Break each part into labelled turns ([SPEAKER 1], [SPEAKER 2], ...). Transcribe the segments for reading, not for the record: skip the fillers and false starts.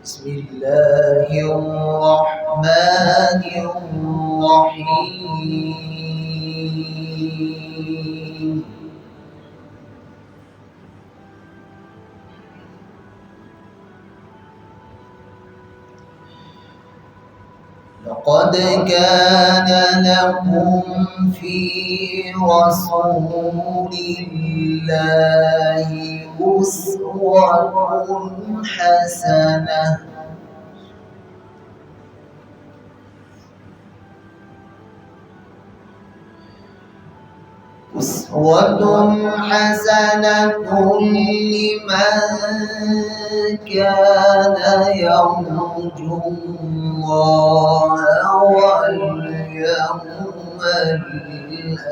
[SPEAKER 1] بسم الله الرحمن الرحيم لقد كان لكم في رسول الله أسوة حسنة لمن كان يرجو الله واليوم الآخر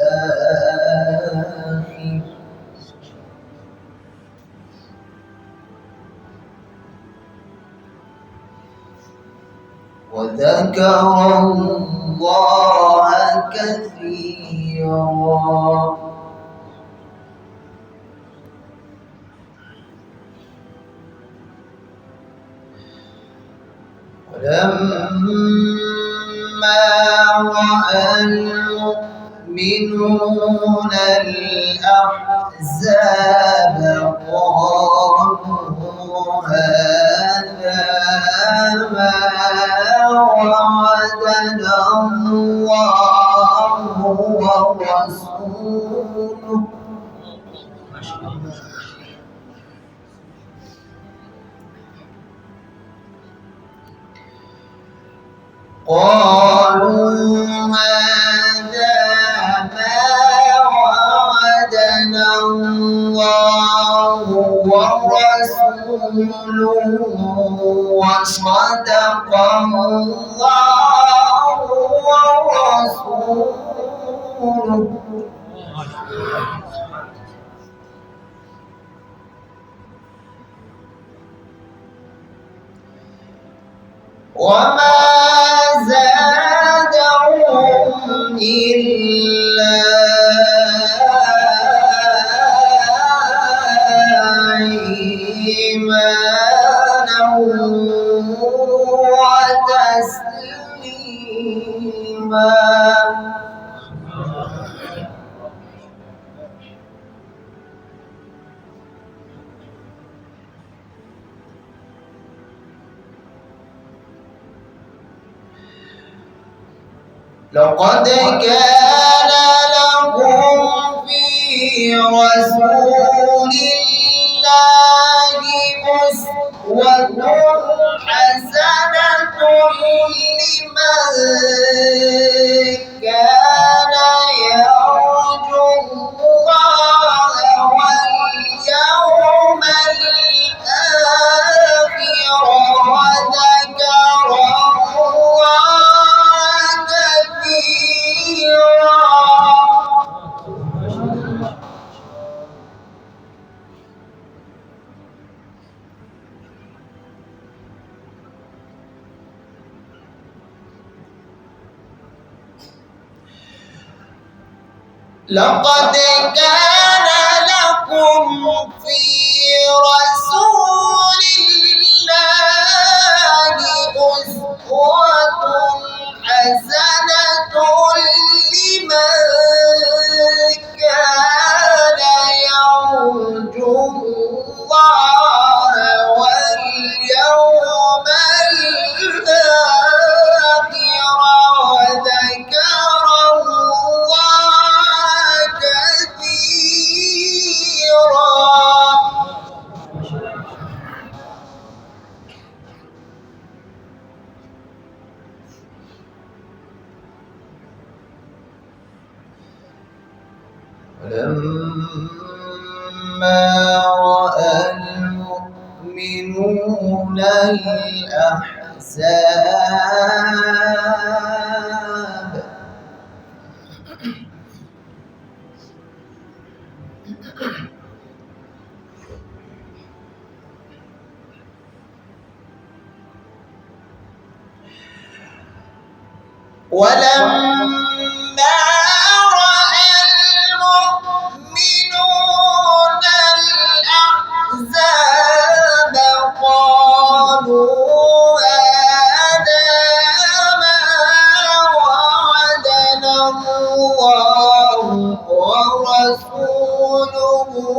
[SPEAKER 1] وذكر الله كثيرا. ولما رأى المؤمنون الأحزاب قالوا هذا ما وعدنا الله ورسوله وصدق الله ورسوله. وما زادهم إلا إيمانا وتسليما. لقد كان لكم في رسول الله أسوة حسنة لمن كان يرجو الله واليوم الآخر وذكر الله كثيرا. لقد كان لكم في رسول الله أسوة حسنة لمن كان يرجو الله واليوم الآخر وذكر الله كثيرا. ولما رأى المؤمنون الأحزاب ولما رأى المؤمنون الأحزاب قالوا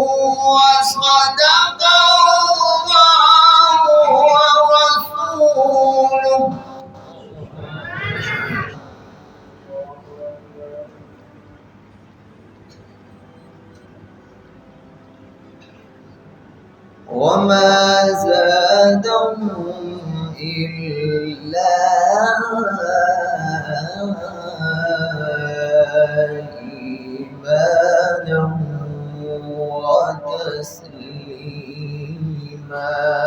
[SPEAKER 1] وصدق الله ورسوله. وما زادهم إلا إيمانا وتسليما.